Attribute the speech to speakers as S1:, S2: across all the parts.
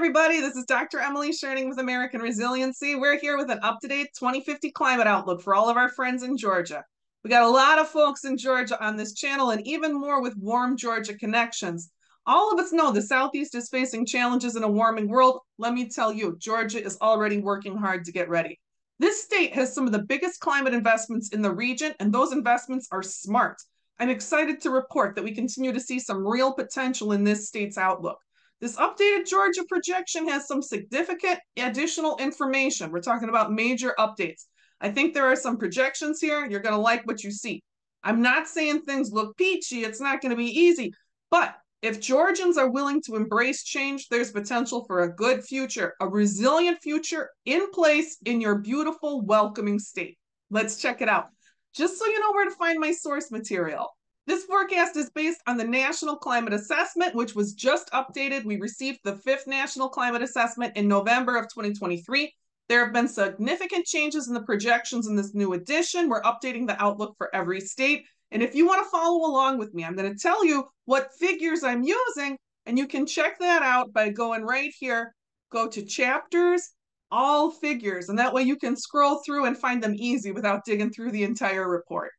S1: everybody. This is Dr. Emily Scherning with American Resiliency. We're here with an up-to-date 2050 climate outlook for all of our friends in Georgia. We got a lot of folks in Georgia on this channel and even more with warm Georgia connections. All of us know the Southeast is facing challenges in a warming world. Let me tell you, Georgia is already working hard to get ready. This state has some of the biggest climate investments in the region, and those investments are smart. I'm excited to report that we continue to see some real potential in this state's outlook. This updated Georgia projection has some significant additional information. We're talking about major updates. I think there are some projections here. You're going to like what you see. I'm not saying things look peachy. It's not going to be easy. But if Georgians are willing to embrace change, there's potential for a good future, a resilient future in place in your beautiful, welcoming state. Let's check it out. Just so you know where to find my source material. This forecast is based on the National Climate Assessment, which was just updated. We received the 5th National Climate Assessment in November of 2023. There have been significant changes in the projections in this new edition. We're updating the outlook for every state. And if you want to follow along with me, I'm going to tell you what figures I'm using, and you can check that out by going right here, go to chapters, all figures, and that way you can scroll through and find them easy without digging through the entire report.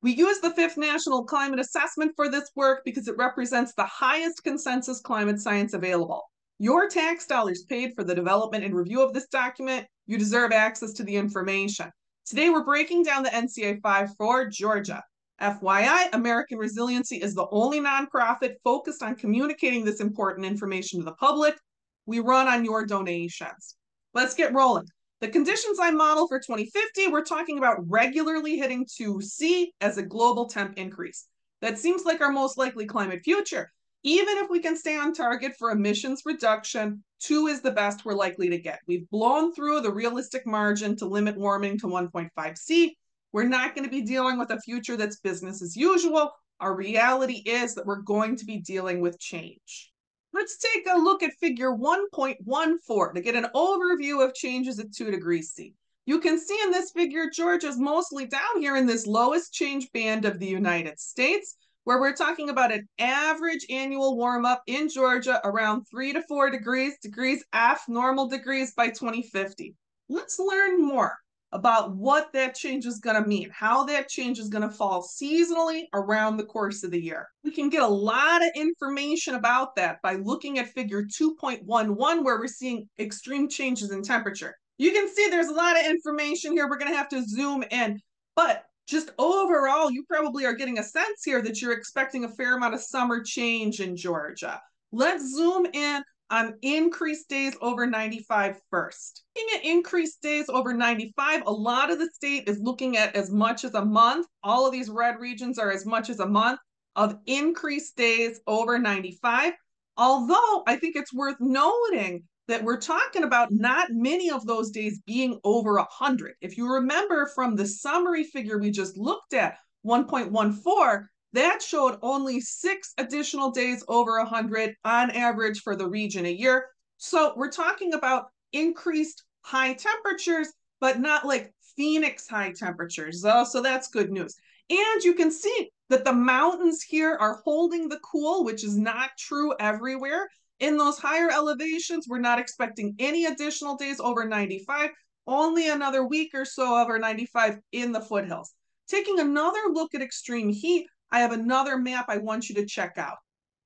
S1: We use the 5th National Climate Assessment for this work because it represents the highest consensus climate science available. Your tax dollars paid for the development and review of this document. You deserve access to the information. Today, we're breaking down the NCA 5 for Georgia. FYI, American Resiliency is the only nonprofit focused on communicating this important information to the public. We run on your donations. Let's get rolling. The conditions I model for 2050, we're talking about regularly hitting 2C as a global temp increase. That seems like our most likely climate future. Even if we can stay on target for emissions reduction, 2 is the best we're likely to get. We've blown through the realistic margin to limit warming to 1.5C. We're not going to be dealing with a future that's business as usual. Our reality is that we're going to be dealing with change. Let's take a look at figure 1.14 to get an overview of changes at 2 degrees C. You can see in this figure, Georgia is mostly down here in this lowest change band of the United States, where we're talking about an average annual warm up in Georgia around 3 to 4 degrees F, normal degrees by 2050. Let's learn more about what that change is going to mean, how that change is going to fall seasonally around the course of the year. We can get a lot of information about that by looking at figure 2.11, where we're seeing extreme changes in temperature. You can see there's a lot of information here. We're going to have to zoom in, but just overall, you probably are getting a sense here that you're expecting a fair amount of summer change in Georgia. Let's zoom in on increased days over 95 first. Looking at increased days over 95, a lot of the state is looking at as much as a month. All of these red regions are as much as a month of increased days over 95. Although I think it's worth noting that we're talking about not many of those days being over 100. If you remember from the summary figure we just looked at, 1.14, that showed only 6 additional days over 100 on average for the region a year. So we're talking about increased high temperatures, but not like Phoenix high temperatures. So that's good news. And you can see that the mountains here are holding the cool, which is not true everywhere. In those higher elevations, we're not expecting any additional days over 95, only another week or so over 95 in the foothills. Taking another look at extreme heat, I have another map I want you to check out.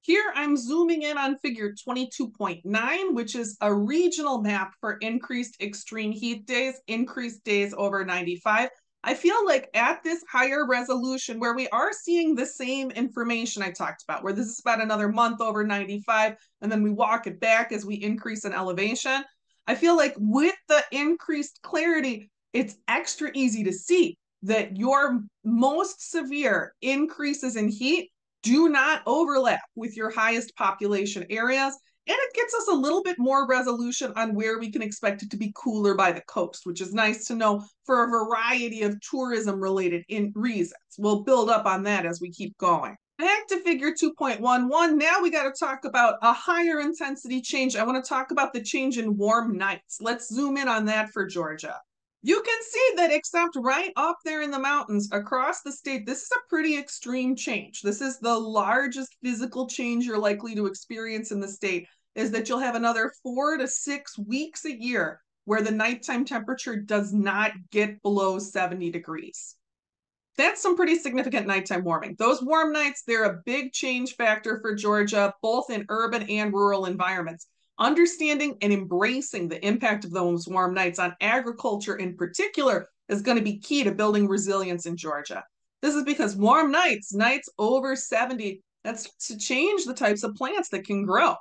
S1: Here I'm zooming in on figure 22.9, which is a regional map for increased extreme heat days, increased days over 95. I feel like at this higher resolution where we are seeing the same information I talked about, where this is about another month over 95, and then we walk it back as we increase in elevation, I feel like with the increased clarity, it's extra easy to see that your most severe increases in heat do not overlap with your highest population areas. And it gets us a little bit more resolution on where we can expect it to be cooler by the coast, which is nice to know for a variety of tourism-related reasons. We'll build up on that as we keep going. Back to figure 2.11, now we got to talk about a higher intensity change. I want to talk about the change in warm nights. Let's zoom in on that for Georgia. You can see that except right up there in the mountains across the state, this is a pretty extreme change. This is the largest physical change you're likely to experience in the state. is that you'll have another 4 to 6 weeks a year where the nighttime temperature does not get below 70 degrees. That's some pretty significant nighttime warming. Those warm nights, they're a big change factor for Georgia, both in urban and rural environments. Understanding and embracing the impact of those warm nights on agriculture in particular is going to be key to building resilience in Georgia. This is because warm nights, nights over 70, that's to change the types of plants that can grow.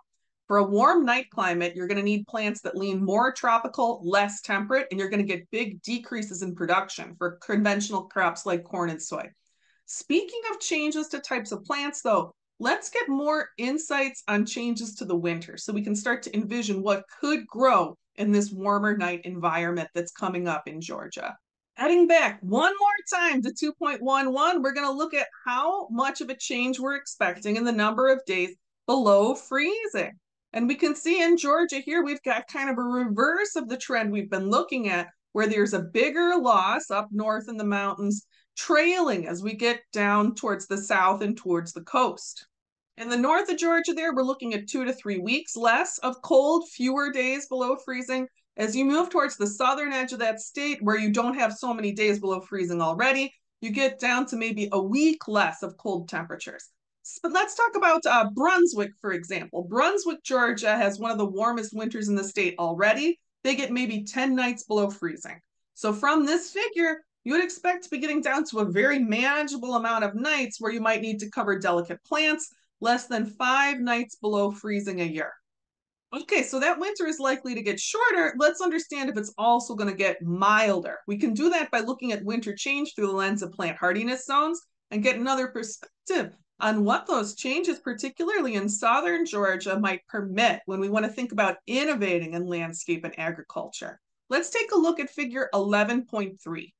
S1: For a warm night climate, you're going to need plants that lean more tropical, less temperate, and you're going to get big decreases in production for conventional crops like corn and soy. Speaking of changes to types of plants, though, let's get more insights on changes to the winter so we can start to envision what could grow in this warmer night environment that's coming up in Georgia. Heading back one more time to 2.11, we're going to look at how much of a change we're expecting in the number of days below freezing. And we can see in Georgia here, we've got kind of a reverse of the trend we've been looking at, where there's a bigger loss up north in the mountains, trailing as we get down towards the south and towards the coast. In the north of Georgia there, we're looking at 2 to 3 weeks less of cold, fewer days below freezing. As you move towards the southern edge of that state, where you don't have so many days below freezing already, you get down to maybe a week less of cold temperatures. But let's talk about Brunswick, for example. Brunswick, Georgia has one of the warmest winters in the state already. They get maybe 10 nights below freezing. So from this figure, you would expect to be getting down to a very manageable amount of nights where you might need to cover delicate plants, less than 5 nights below freezing a year. Okay, so that winter is likely to get shorter. Let's understand if it's also going to get milder. We can do that by looking at winter change through the lens of plant hardiness zones and get another perspective on what those changes, particularly in southern Georgia, might permit when we want to think about innovating in landscape and agriculture. Let's take a look at figure 11.3.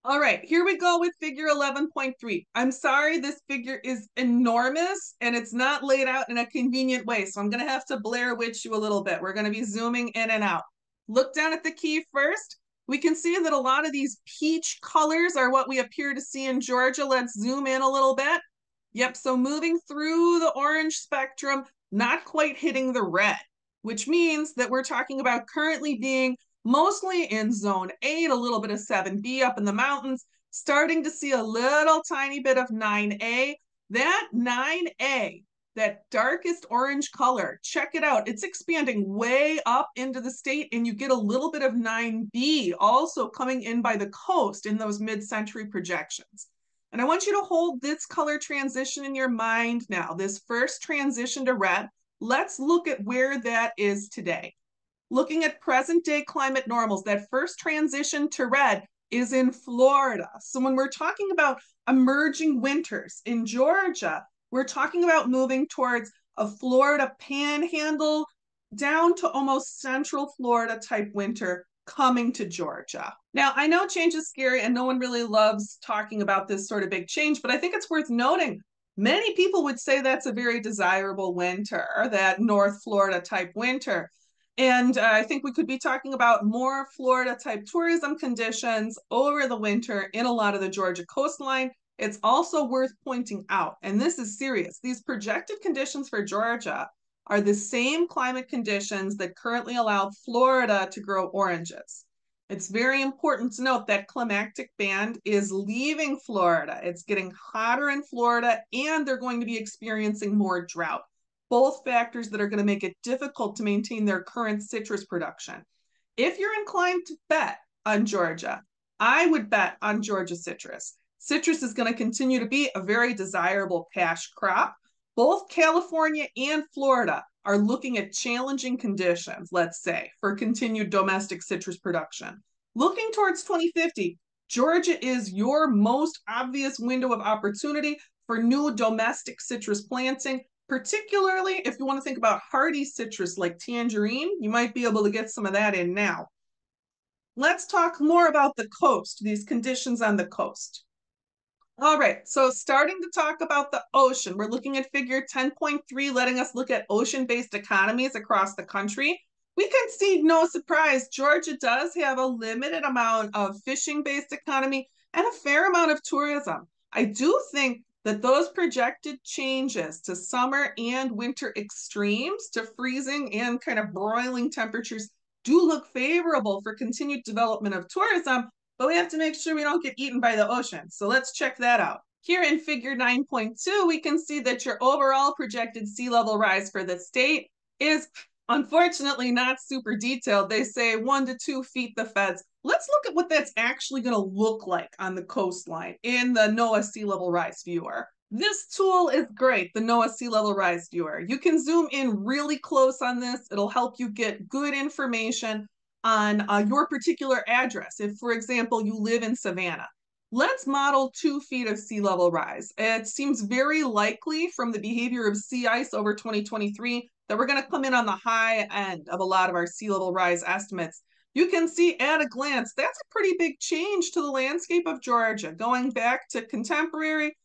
S1: All right, here we go with figure 11.3. I'm sorry, this figure is enormous and it's not laid out in a convenient way, so I'm going to have to Blair Witch you a little bit. We're going to be zooming in and out. Look down at the key first. We can see that a lot of these peach colors are what we appear to see in Georgia. Let's zoom in a little bit. Yep, so moving through the orange spectrum, not quite hitting the red, which means that we're talking about currently being mostly in zone 8, a little bit of 7B up in the mountains, starting to see a little tiny bit of 9A. That 9A, that darkest orange color, check it out. It's expanding way up into the state, and you get a little bit of 9B also coming in by the coast in those mid-century projections. And I want you to hold this color transition in your mind now, this first transition to red. Let's look at where that is today. Looking at present day climate normals, that first transition to red is in Florida. So when we're talking about emerging winters in Georgia, we're talking about moving towards a Florida panhandle down to almost central Florida type winter coming to Georgia. Now, I know change is scary and no one really loves talking about this sort of big change, but I think it's worth noting many people would say that's a very desirable winter, that North Florida type winter. And I think we could be talking about more Florida type tourism conditions over the winter in a lot of the Georgia coastline. It's also worth pointing out, and this is serious, these projected conditions for Georgia are the same climate conditions that currently allow Florida to grow oranges. It's very important to note that climactic band is leaving Florida. It's getting hotter in Florida, and they're going to be experiencing more drought. Both factors that are going to make it difficult to maintain their current citrus production. If you're inclined to bet on Georgia, I would bet on Georgia citrus. Citrus is going to continue to be a very desirable cash crop. Both California and Florida are looking at challenging conditions, let's say, for continued domestic citrus production. Looking towards 2050, Georgia is your most obvious window of opportunity for new domestic citrus planting, particularly if you want to think about hardy citrus like tangerine. You might be able to get some of that in now. Let's talk more about the coast, these conditions on the coast. All right, so starting to talk about the ocean, we're looking at figure 10.3, letting us look at ocean-based economies across the country. We can see, no surprise, Georgia does have a limited amount of fishing-based economy and a fair amount of tourism. I do think that those projected changes to summer and winter extremes, to freezing and kind of broiling temperatures, do look favorable for continued development of tourism, but we have to make sure we don't get eaten by the ocean. So let's check that out. Here in figure 9.2, we can see that your overall projected sea level rise for the state is unfortunately not super detailed. They say 1 to 2 feet the feds. Let's look at what that's actually going to look like on the coastline in the NOAA Sea Level Rise Viewer. This tool is great, the NOAA Sea Level Rise Viewer. You can zoom in really close on this. It'll help you get good information on your particular address. If, for example, you live in Savannah. Let's model 2 feet of sea level rise. It seems very likely from the behavior of sea ice over 2023 that we're going to come in on the high end of a lot of our sea level rise estimates. You can see at a glance, that's a pretty big change to the landscape of Georgia. Going back to contemporary,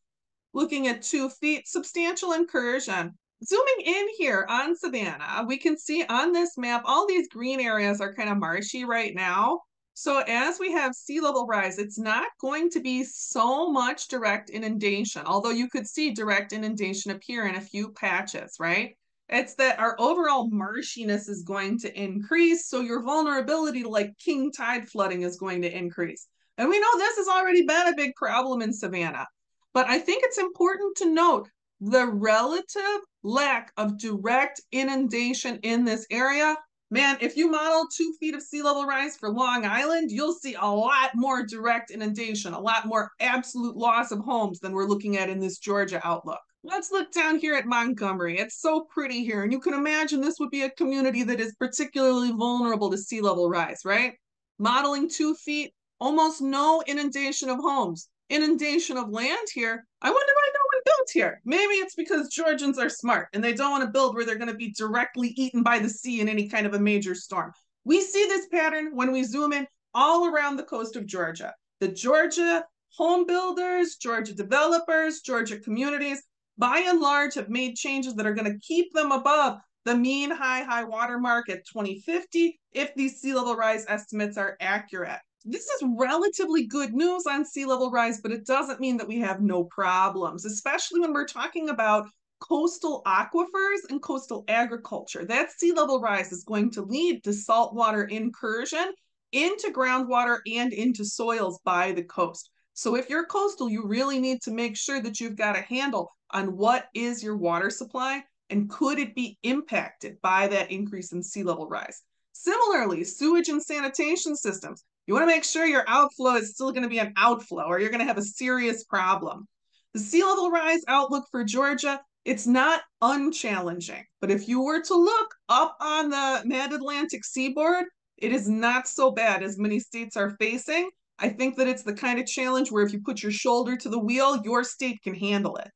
S1: looking at 2 feet, substantial incursion. Zooming in here on Savannah, we can see on this map, all these green areas are kind of marshy right now. So as we have sea level rise, it's not going to be so much direct inundation, although you could see direct inundation appear in a few patches, right? It's that our overall marshiness is going to increase, so your vulnerability to like king tide flooding is going to increase. And we know this has already been a big problem in Savannah. But I think it's important to note the relative lack of direct inundation in this area. Man, if you model 2 feet of sea level rise for Long Island, you'll see a lot more direct inundation, a lot more absolute loss of homes than we're looking at in this Georgia outlook. Let's look down here at Montgomery. It's so pretty here, and you can imagine this would be a community that is particularly vulnerable to sea level rise, right? Modeling 2 feet, almost no inundation of homes. Inundation of land here. I wonder why no one built here. Maybe it's because Georgians are smart and they don't want to build where they're going to be directly eaten by the sea in any kind of a major storm. We see this pattern when we zoom in all around the coast of Georgia. The Georgia home builders, Georgia developers, Georgia communities, by and large, have made changes that are going to keep them above the mean high water mark at 2050 if these sea level rise estimates are accurate. This is relatively good news on sea level rise, but it doesn't mean that we have no problems, especially when we're talking about coastal aquifers and coastal agriculture. That sea level rise is going to lead to saltwater incursion into groundwater and into soils by the coast. So if you're coastal, you really need to make sure that you've got a handle on what is your water supply and could it be impacted by that increase in sea level rise. Similarly, sewage and sanitation systems. You want to make sure your outflow is still going to be an outflow or you're going to have a serious problem. The sea level rise outlook for Georgia, it's not unchallenging, but if you were to look up on the mid-Atlantic seaboard, it is not so bad as many states are facing. I think that it's the kind of challenge where if you put your shoulder to the wheel, your state can handle it.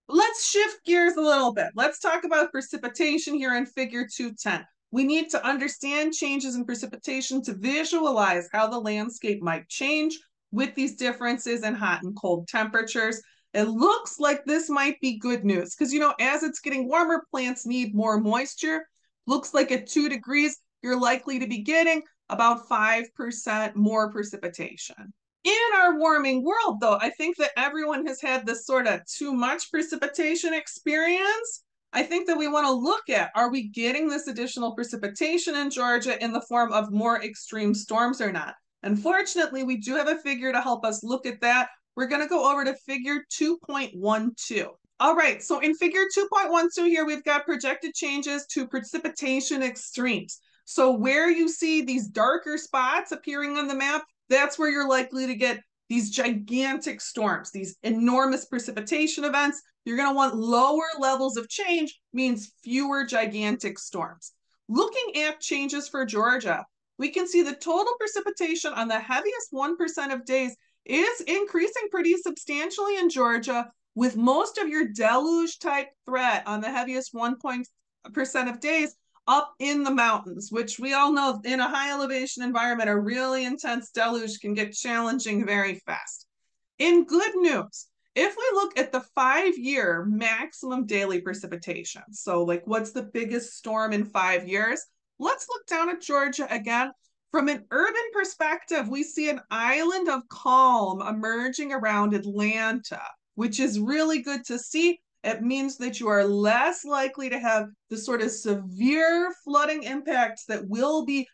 S1: Let's shift gears a little bit. Let's talk about precipitation here in figure 210. We need to understand changes in precipitation to visualize how the landscape might change with these differences in hot and cold temperatures. It looks like this might be good news because, you know, as it's getting warmer, plants need more moisture. Looks like at 2 degrees, you're likely to be getting about 5% more precipitation. In our warming world, though, I think that everyone has had this sort of too much precipitation experience. I think that we want to look at, are we getting this additional precipitation in Georgia in the form of more extreme storms or not? Unfortunately, we do have a figure to help us look at that. We're going to go over to figure 2.12. All right, so in figure 2.12 here, we've got projected changes to precipitation extremes. So where you see these darker spots appearing on the map, that's where you're likely to get these gigantic storms, these enormous precipitation events. You're going to want lower levels of change, means fewer gigantic storms. Looking at changes for Georgia, we can see the total precipitation on the heaviest 1% of days is increasing pretty substantially in Georgia, with most of your deluge type threat on the heaviest 1% of days up in the mountains, which we all know in a high elevation environment, a really intense deluge can get challenging very fast. In good news, if we look at the 5-year maximum daily precipitation, so like what's the biggest storm in 5 years? Let's look down at Georgia again. From an urban perspective, we see an island of calm emerging around Atlanta. which is really good to see. It means that you are less likely to have the sort of severe flooding impacts that will be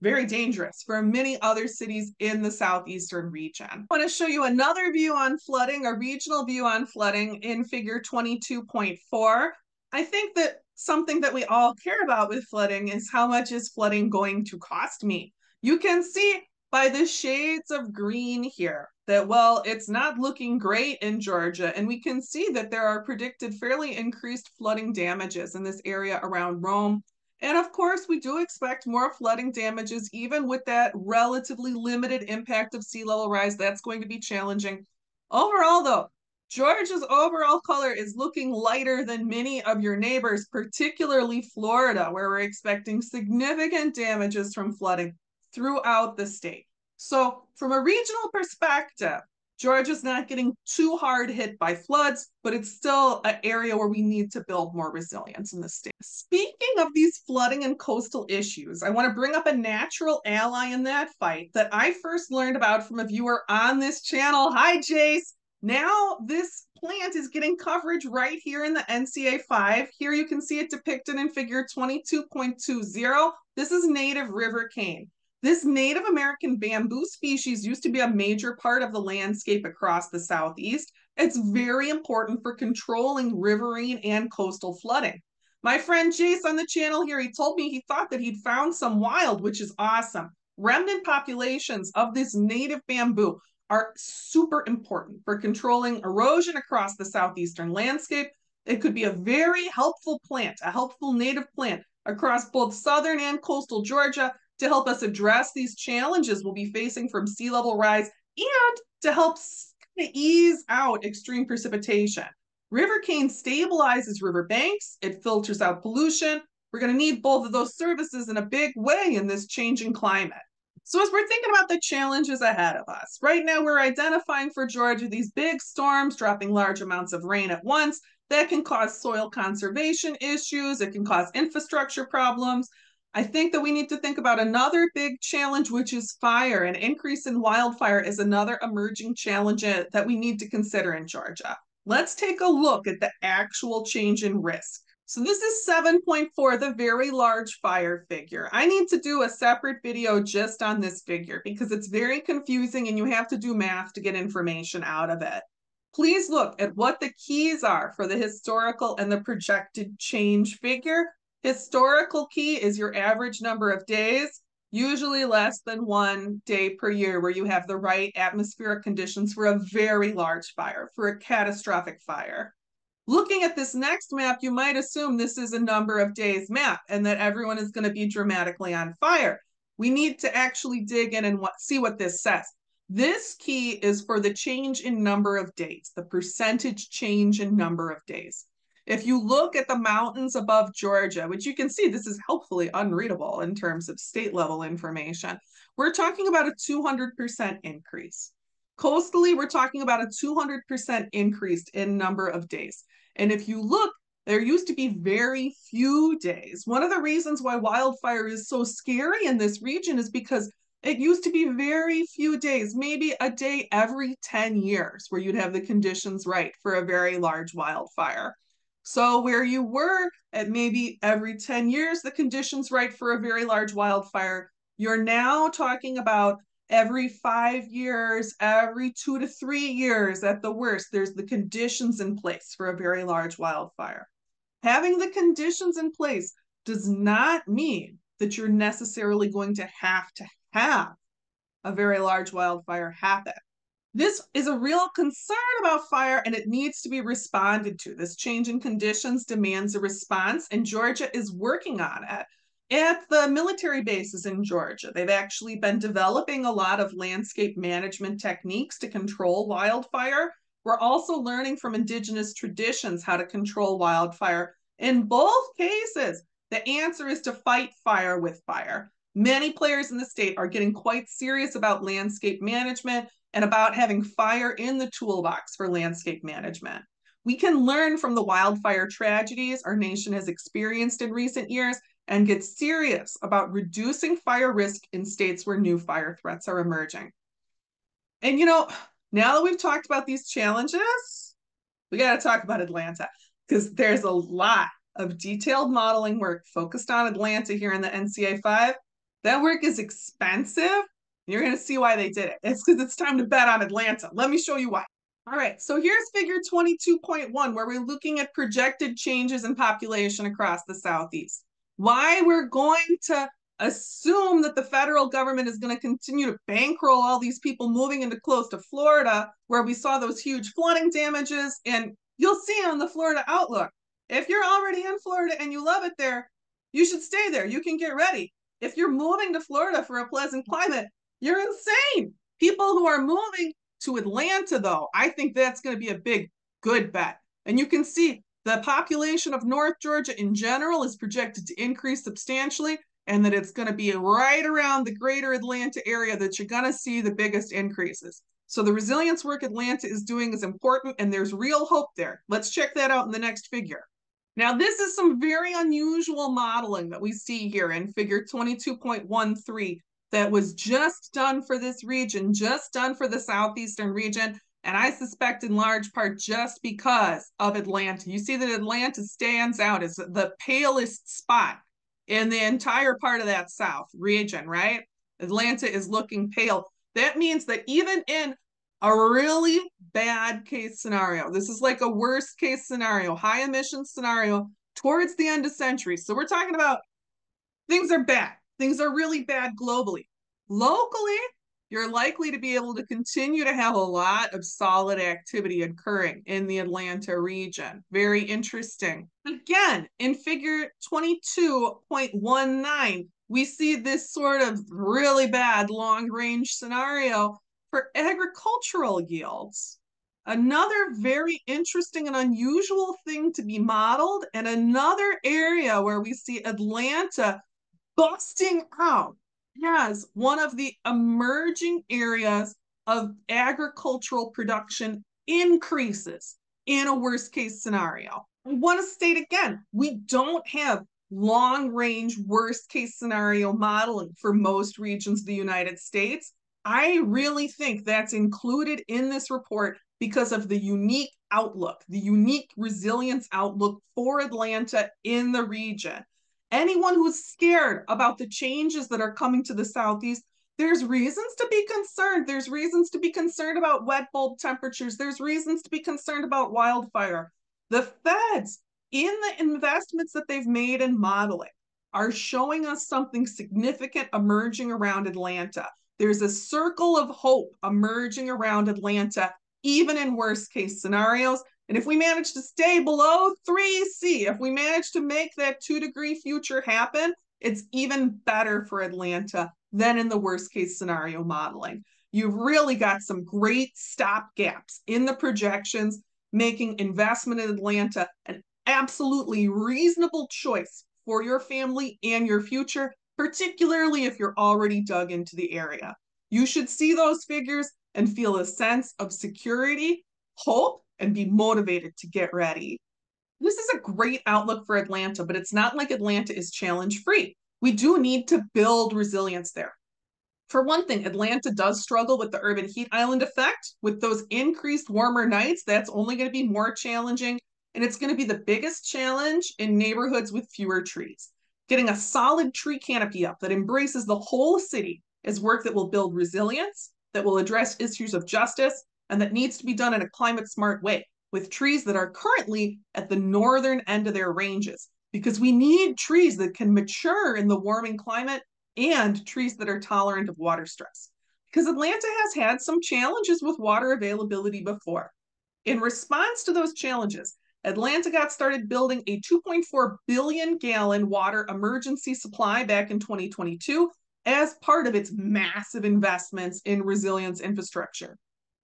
S1: very dangerous for many other cities in the southeastern region. I want to show you another view on flooding, a regional view on flooding in figure 22.4. I think that something that we all care about with flooding is how much is flooding going to cost me? You can see by the shades of green here that, well, it's not looking great in Georgia, and we can see that there are predicted fairly increased flooding damages in this area around Rome. And of course, we do expect more flooding damages, even with that relatively limited impact of sea level rise. That's going to be challenging. Overall, though, Georgia's overall color is looking lighter than many of your neighbors, particularly Florida, where we're expecting significant damages from flooding throughout the state. So from a regional perspective, Georgia's not getting too hard hit by floods, but it's still an area where we need to build more resilience in the state. Speaking of these flooding and coastal issues, I want to bring up a natural ally in that fight that I first learned about from a viewer on this channel. Hi, Jace. Now this plant is getting coverage right here in the NCA 5. Here you can see it depicted in figure 22.20. This is native river cane. This Native American bamboo species used to be a major part of the landscape across the Southeast. It's very important for controlling riverine and coastal flooding. My friend Jace on the channel here, he told me he thought that he'd found some wild, which is awesome. Remnant populations of this native bamboo are super important for controlling erosion across the southeastern landscape. It could be a very helpful plant, a helpful native plant across both southern and coastal Georgia, to help us address these challenges we'll be facing from sea level rise and to help ease out extreme precipitation. River cane stabilizes river banks, it filters out pollution. We're going to need both of those services in a big way in this changing climate. So as we're thinking about the challenges ahead of us, right now we're identifying for Georgia these big storms dropping large amounts of rain at once that can cause soil conservation issues, it can cause infrastructure problems. I think that we need to think about another big challenge, which is fire. An increase in wildfire is another emerging challenge that we need to consider in Georgia. Let's take a look at the actual change in risk. So this is 7.4, the very large fire figure. I need to do a separate video just on this figure because it's very confusing and you have to do math to get information out of it. Please look at what the keys are for the historical and the projected change figure. Historical key is your average number of days, usually less than 1 day per year, where you have the right atmospheric conditions for a very large fire, for a catastrophic fire. Looking at this next map, you might assume this is a number of days map and that everyone is going to be dramatically on fire. We need to actually dig in and see what this says. This key is for the change in number of days, the percentage change in number of days. If you look at the mountains above Georgia, which you can see this is helpfully unreadable in terms of state level information, we're talking about a 200% increase. Coastally, we're talking about a 200% increase in number of days. And if you look, there used to be very few days. One of the reasons why wildfire is so scary in this region is because it used to be very few days, maybe a day every 10 years, where you'd have the conditions right for a very large wildfire. So where you were at maybe every 10 years, the conditions right for a very large wildfire, you're now talking about every 5 years, every 2 to 3 years at the worst, there's the conditions in place for a very large wildfire. Having the conditions in place does not mean that you're necessarily going to have a very large wildfire happen. This is a real concern about fire and it needs to be responded to. This change in conditions demands a response and Georgia is working on it. At the military bases in Georgia, they've actually been developing a lot of landscape management techniques to control wildfire. We're also learning from indigenous traditions how to control wildfire. In both cases, the answer is to fight fire with fire. Many players in the state are getting quite serious about landscape management and about having fire in the toolbox for landscape management. We can learn from the wildfire tragedies our nation has experienced in recent years and get serious about reducing fire risk in states where new fire threats are emerging. And you know, Now that we've talked about these challenges, we got to talk about Atlanta because there's a lot of detailed modeling work focused on Atlanta here in the NCA 5. That work is expensive. You're going to see why they did it. It's because it's time to bet on Atlanta. Let me show you why. All right, so here's figure 22.1, where we're looking at projected changes in population across the Southeast. Why we're going to assume that the federal government is going to continue to bankroll all these people moving into close to Florida, where we saw those huge flooding damages. And you'll see on the Florida Outlook, if you're already in Florida and you love it there, you should stay there. You can get ready. If you're moving to Florida for a pleasant climate, you're insane. People who are moving to Atlanta, though, I think that's going to be a big, good bet. And you can see the population of North Georgia in general is projected to increase substantially, and that it's going to be right around the greater Atlanta area that you're going to see the biggest increases. So the resilience work Atlanta is doing is important, and there's real hope there. Let's check that out in the next figure. Now, this is some very unusual modeling that we see here in figure 22.13 that was just done for this region, just done for the Southeastern region, and I suspect in large part just because of Atlanta. You see that Atlanta stands out as the palest spot in the entire part of that South region, right? Atlanta is looking pale. That means that even in a really bad case scenario, this is like a worst case scenario, high emission scenario towards the end of century. So we're talking about things are bad. Things are really bad globally. Locally, you're likely to be able to continue to have a lot of solid activity occurring in the Atlanta region. Very interesting. Again, in figure 22.19, we see this sort of really bad long-range scenario for agricultural yields. Another very interesting and unusual thing to be modeled, and another area where we see Atlanta busting out as one of the emerging areas of agricultural production increases in a worst case scenario. I want to state again, we don't have long range worst case scenario modeling for most regions of the United States. I really think that's included in this report because of the unique outlook, the unique resilience outlook for Atlanta in the region. Anyone who's scared about the changes that are coming to the Southeast, there's reasons to be concerned. There's reasons to be concerned about wet bulb temperatures. There's reasons to be concerned about wildfire. The feds, in the investments that they've made in modeling, are showing us something significant emerging around Atlanta. There's a circle of hope emerging around Atlanta, even in worst case scenarios. And if we manage to stay below 3C, if we manage to make that 2-degree future happen, it's even better for Atlanta than in the worst case scenario modeling. You've really got some great stopgaps in the projections, making investment in Atlanta an absolutely reasonable choice for your family and your future, particularly if you're already dug into the area. You should see those figures and feel a sense of security, hope, and be motivated to get ready. This is a great outlook for Atlanta, but it's not like Atlanta is challenge-free. We do need to build resilience there. For one thing, Atlanta does struggle with the urban heat island effect. With those increased warmer nights, that's only going to be more challenging, and it's going to be the biggest challenge in neighborhoods with fewer trees. Getting a solid tree canopy up that embraces the whole city is work that will build resilience, that will address issues of justice, and that needs to be done in a climate smart way with trees that are currently at the northern end of their ranges, because we need trees that can mature in the warming climate and trees that are tolerant of water stress. Because Atlanta has had some challenges with water availability before. In response to those challenges, Atlanta got started building a 2.4 billion gallon water emergency supply back in 2022 as part of its massive investments in resilience infrastructure.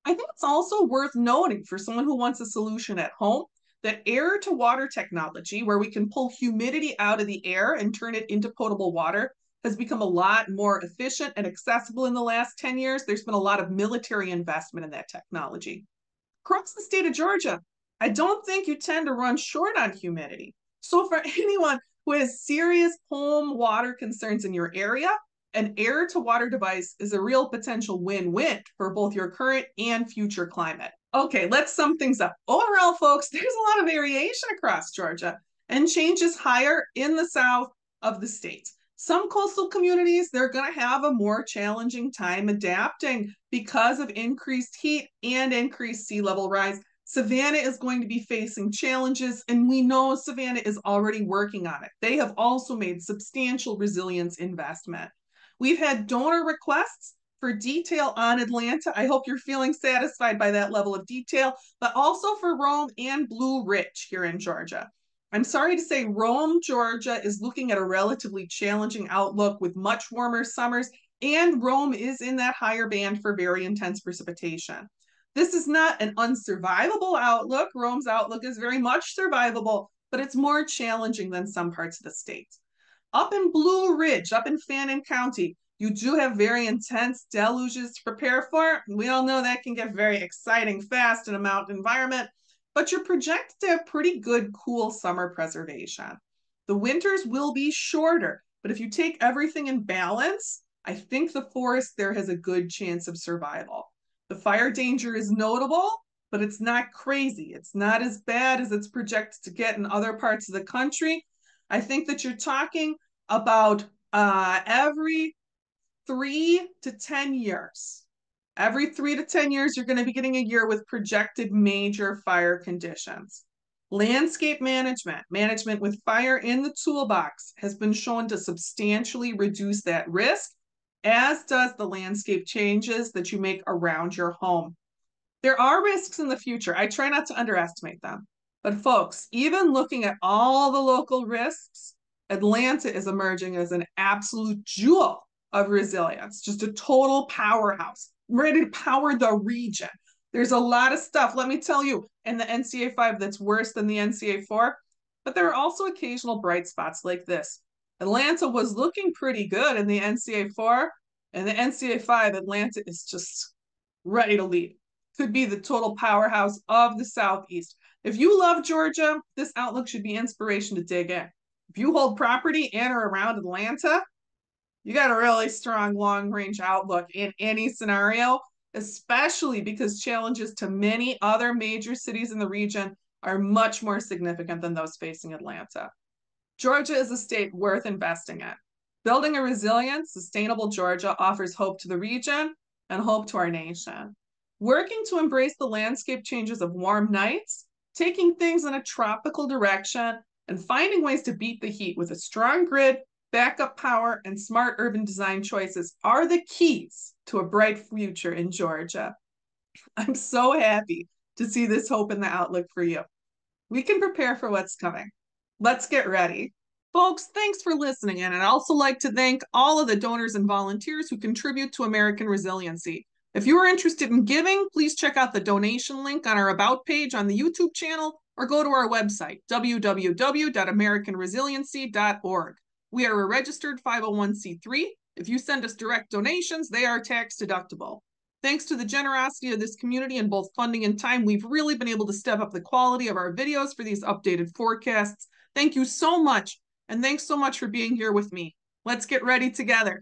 S1: I think it's also worth noting for someone who wants a solution at home that air to water technology, where we can pull humidity out of the air and turn it into potable water, has become a lot more efficient and accessible in the last 10 years. There's been a lot of military investment in that technology. Across the state of Georgia, I don't think you tend to run short on humidity. So for anyone who has serious home water concerns in your area, An air-to-water device is a real potential win-win for both your current and future climate. Okay, let's sum things up. Overall, folks, there's a lot of variation across Georgia and changes higher in the south of the state. Some coastal communities, they're going to have a more challenging time adapting because of increased heat and increased sea level rise. Savannah is going to be facing challenges, and we know Savannah is already working on it. They have also made substantial resilience investment. We've had donor requests for detail on Atlanta. I hope you're feeling satisfied by that level of detail, but also for Rome and Blue Ridge here in Georgia. I'm sorry to say Rome, Georgia is looking at a relatively challenging outlook with much warmer summers, and Rome is in that higher band for very intense precipitation. This is not an unsurvivable outlook. Rome's outlook is very much survivable, but it's more challenging than some parts of the state. Up in Blue Ridge, up in Fannin County, you do have very intense deluges to prepare for. We all know that can get very exciting fast in a mountain environment, but you're projected to have pretty good cool summer preservation. The winters will be shorter, but if you take everything in balance, I think the forest there has a good chance of survival. The fire danger is notable, but it's not crazy. It's not as bad as it's projected to get in other parts of the country. I think that you're talking about every 3 to 10 years. Every 3 to 10 years, you're going to be getting a year with projected major fire conditions. Landscape management, management with fire in the toolbox, has been shown to substantially reduce that risk, as does the landscape changes that you make around your home. There are risks in the future. I try not to underestimate them. But folks, even looking at all the local risks, Atlanta is emerging as an absolute jewel of resilience, just a total powerhouse, ready to power the region. There's a lot of stuff, let me tell you, in the NCA 5 that's worse than the NCA 4, but there are also occasional bright spots like this. Atlanta was looking pretty good in the NCA 4, and the NCA 5, Atlanta is just ready to lead. Could be the total powerhouse of the Southeast. If you love Georgia, this outlook should be inspiration to dig in. If you hold property in or around Atlanta, you got a really strong long-range outlook in any scenario, especially because challenges to many other major cities in the region are much more significant than those facing Atlanta. Georgia is a state worth investing in. Building a resilient, sustainable Georgia offers hope to the region and hope to our nation. Working to embrace the landscape changes of warm nights, taking things in a tropical direction, and finding ways to beat the heat with a strong grid, backup power, and smart urban design choices are the keys to a bright future in Georgia. I'm so happy to see this hope in the outlook for you. We can prepare for what's coming. Let's get ready. Folks, thanks for listening in. And I'd also like to thank all of the donors and volunteers who contribute to American Resiliency. If you are interested in giving, please check out the donation link on our About page on the YouTube channel or go to our website, www.americanresiliency.org. We are a registered 501c3. If you send us direct donations, they are tax deductible. Thanks to the generosity of this community in both funding and time, we've really been able to step up the quality of our videos for these updated forecasts. Thank you so much, and thanks so much for being here with me. Let's get ready together.